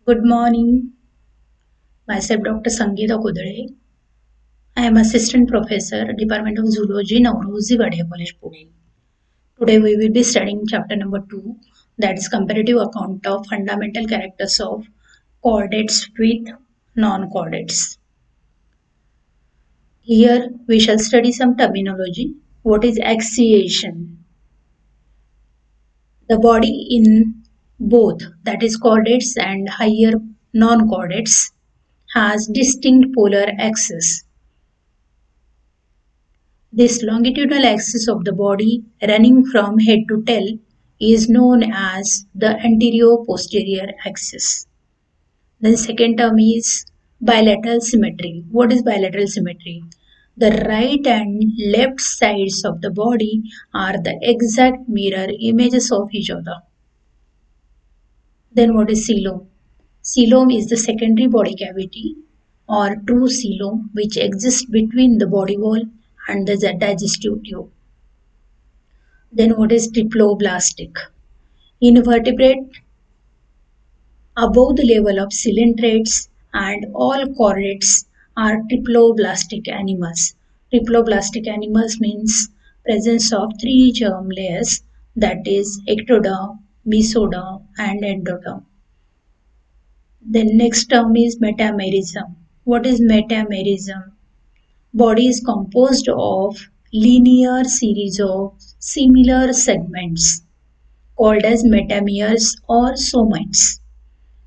Good morning. Myself Dr. Sangeeta Kudale. I am Assistant Professor, Department of Zoology, Nauroji Wadia College, Pune. Today we will be studying chapter number 2, that is comparative account of fundamental characters of chordates with non-chordates. Here we shall study some terminology. What is axiation? The body in both, that is chordates and higher non-chordates, has distinct polar axes. This longitudinal axis of the body running from head to tail is known as the anterior-posterior axis. Then second term is bilateral symmetry. What is bilateral symmetry? The right and left sides of the body are the exact mirror images of each other. Then what is coelom? Coelom is the secondary body cavity or true coelom which exists between the body wall and the digestive tube. Then what is triploblastic? Invertebrate above the level of coelentrates and all chordates are triploblastic animals. Triploblastic animals means presence of three germ layers, that is ectoderm, mesoderm and endoderm. Then next term is metamerism. What is metamerism? Body is composed of linear series of similar segments called as metameres or somites.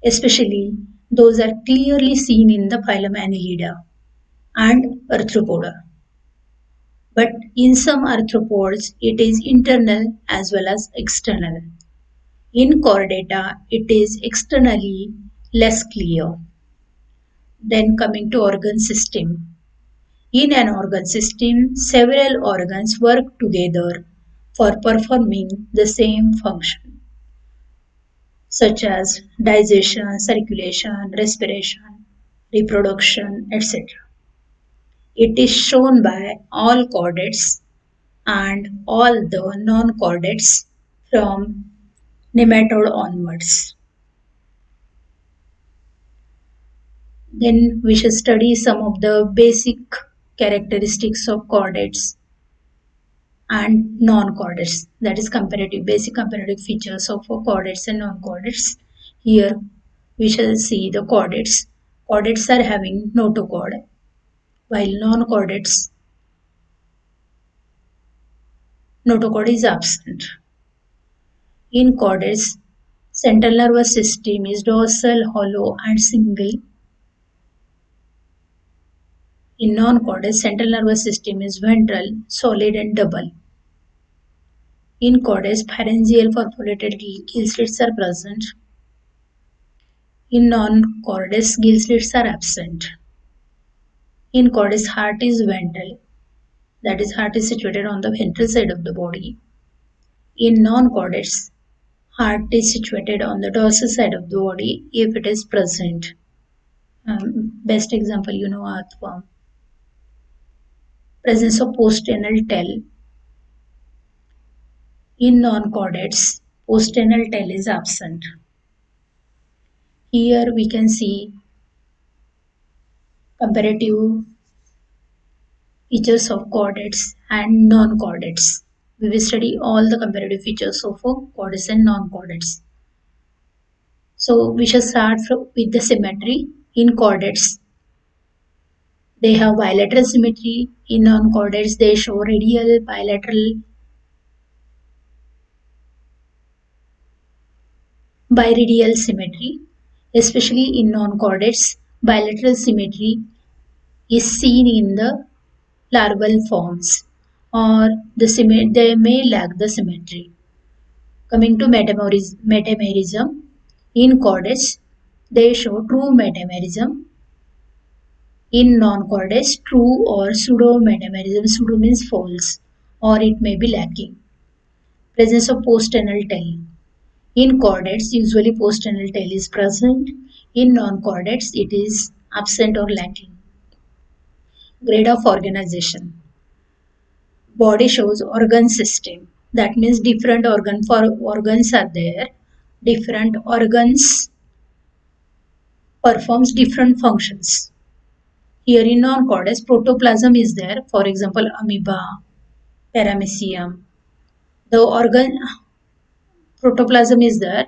Especially those are clearly seen in the phylum Annelida and Arthropoda. But in some arthropods, it is internal as well as external. In Chordata, it is externally less clear. Then coming to organ system. In an organ system, several organs work together for performing the same function, such as digestion, circulation, respiration, reproduction, etc. It is shown by all chordates and all the non-chordates from nematode onwards. Then we shall study some of the basic characteristics of chordates and non-chordates, that is basic comparative features of chordates and non-chordates. Here we shall see the chordates. Chordates are having notochord, while non-chordates notochord is absent. In chordates, central nervous system is dorsal, hollow and single. In non-chordates, central nervous system is ventral, solid and double. In chordates, pharyngeal perforated gill slits are present. In non-chordates, gill slits are absent. In chordates, heart is ventral, that is, heart is situated on the ventral side of the body. In non-chordates, heart is situated on the dorsal side of the body if it is present. Best example, earthworm. Presence of postrenal tail. In non-chordates, postrenal tail is absent. Here we can see comparative features of chordates and non-chordates. We will study all the comparative features of chordates and non-chordates. So we shall start with the symmetry. In chordates, they have bilateral symmetry. In non-chordates, they show radial, bilateral, biradial symmetry. Especially in non-chordates, bilateral symmetry is seen in the larval forms, or they may lack the symmetry. Coming to metamerism, in chordates, they show true metamerism. In non-chordates, true or pseudo-metamerism. Pseudo means false, or it may be lacking. Presence of postrenal tail. In chordates, usually postrenal tail is present. In non-chordates, it is absent or lacking. Grade of organization. Body shows organ system. That means different organs are there. Different organs performs different functions. Here in non-chordate, protoplasm is there, for example, amoeba, paramecium. The organ protoplasm is there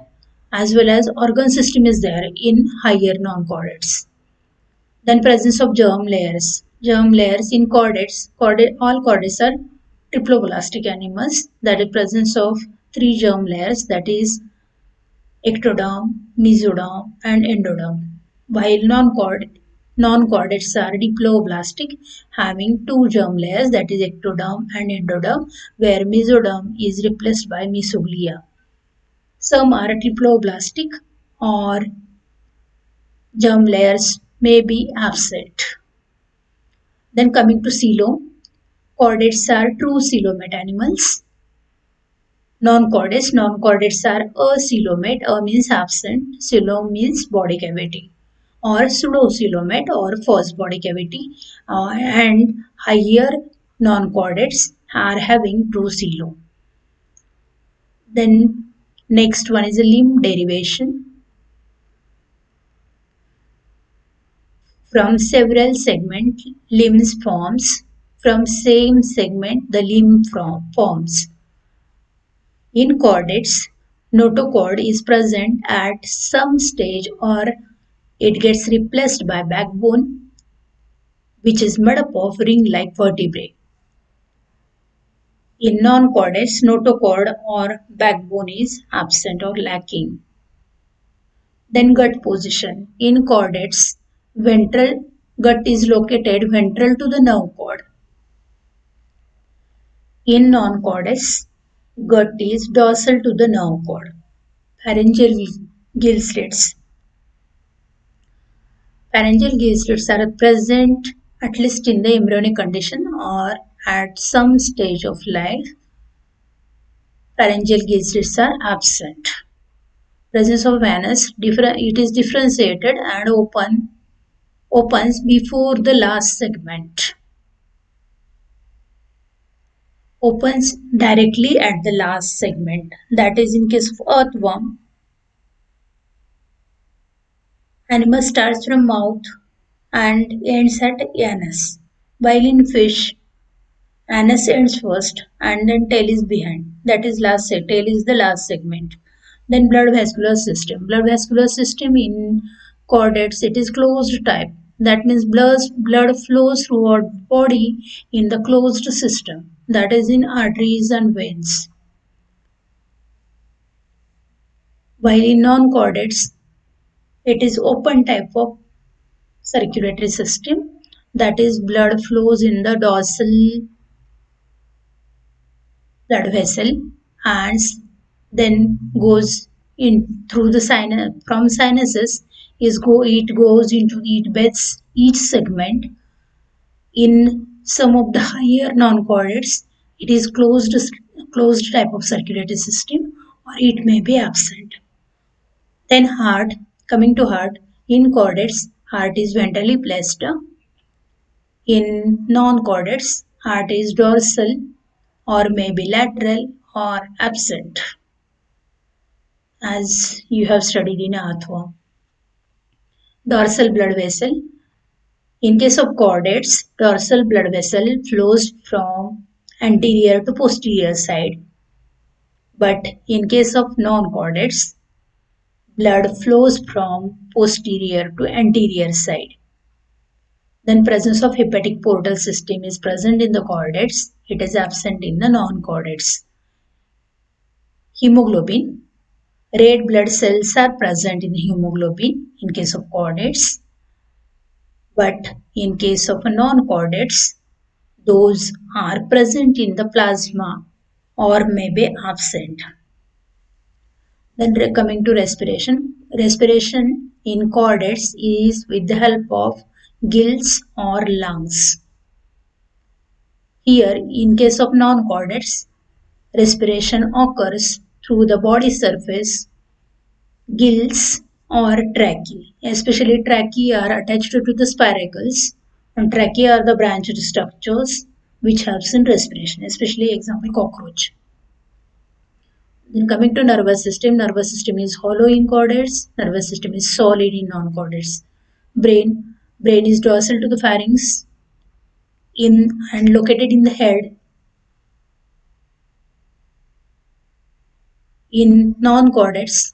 as well as organ system is there in higher non-chordates. Then presence of germ layers. Germ layers in chordates, all chordates are triploblastic animals, that is presence of three germ layers, that is ectoderm, mesoderm and endoderm. While non-chordates are diploblastic, having two germ layers, that is ectoderm and endoderm, where mesoderm is replaced by mesoglia. Some are triploblastic or germ layers may be absent. Then coming to coelom, chordates are true coelomate animals. Non-chordates are acoelomate, a means absent, coelom means body cavity, or pseudocoelomate or false body cavity, and higher non-chordates are having true coelom. Then next one is a limb derivation. From several segment, limbs forms. From same segment, the limb forms. In chordates, notochord is present at some stage or it gets replaced by backbone, which is made up of ring-like vertebrae. In non-chordates, notochord or backbone is absent or lacking. Then gut position. In chordates, ventral gut is located ventral to the nerve cord. In non-chordates, gut is dorsal to the nerve cord. Pharyngeal gill slits. Pharyngeal gill slits are present at least in the embryonic condition or at some stage of life. Pharyngeal gill slits are absent. Presence of anus, it is differentiated and opens before the last segment. Opens directly at the last segment. That is in case of earthworm. Animal starts from mouth and ends at anus. While in fish, anus ends first and then tail is behind. That is tail is the last segment. Then blood vascular system. Blood vascular system in chordates, it is closed type. That means blood flows throughout body in the closed system. That is in arteries and veins. While in non-chordates, it is open type of circulatory system. That is blood flows in the dorsal blood vessel and then goes in through the sinus from sinuses it goes into each segment. In some of the higher non-chordates, it is closed type of circulatory system or it may be absent. Then heart, coming to heart, in chordates, heart is ventrally placed. In non-chordates, heart is dorsal or maybe lateral or absent, as you have studied in earthworm. Dorsal blood vessel. In case of chordates, dorsal blood vessel flows from anterior to posterior side. But in case of non-chordates, blood flows from posterior to anterior side. Then presence of hepatic portal system is present in the chordates. It is absent in the non-chordates. Hemoglobin. Red blood cells are present in hemoglobin in case of chordates. But in case of non-chordates, those are present in the plasma or may be absent. Then coming to respiration. Respiration in chordates is with the help of gills or lungs. Here, in case of non-chordates, respiration occurs through the body surface, gills or tracheae. Especially tracheae are attached to the spiracles and tracheae are the branched structures which helps in respiration, especially example cockroach. Then coming to nervous system is hollow in chordates, nervous system is solid in non-chordates. Brain is dorsal to the pharynx in and located in the head. In non-chordates,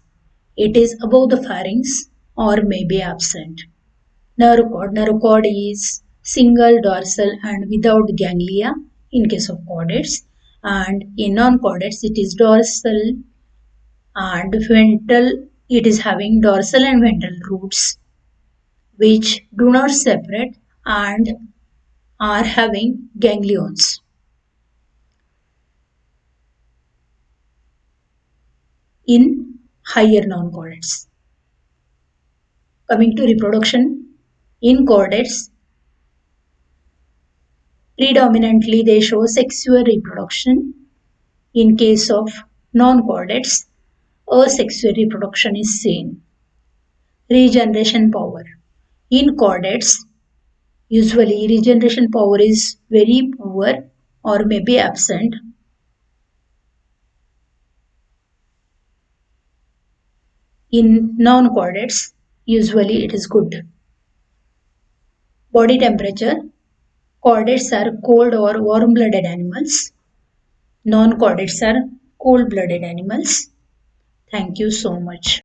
it is above the pharynx or may be absent. Nerve cord is single dorsal and without ganglia in case of chordates, and in non-chordates it is dorsal and ventral. It is having dorsal and ventral roots which do not separate and are having ganglions. In higher non-chordates. Coming to reproduction, in chordates, predominantly they show sexual reproduction. In case of non-chordates, asexual reproduction is seen. Regeneration power. In chordates, usually regeneration power is very poor or may be absent. In non-chordates, usually it is good. Body temperature. Chordates are cold or warm-blooded animals. Non-chordates are cold-blooded animals. Thank you so much.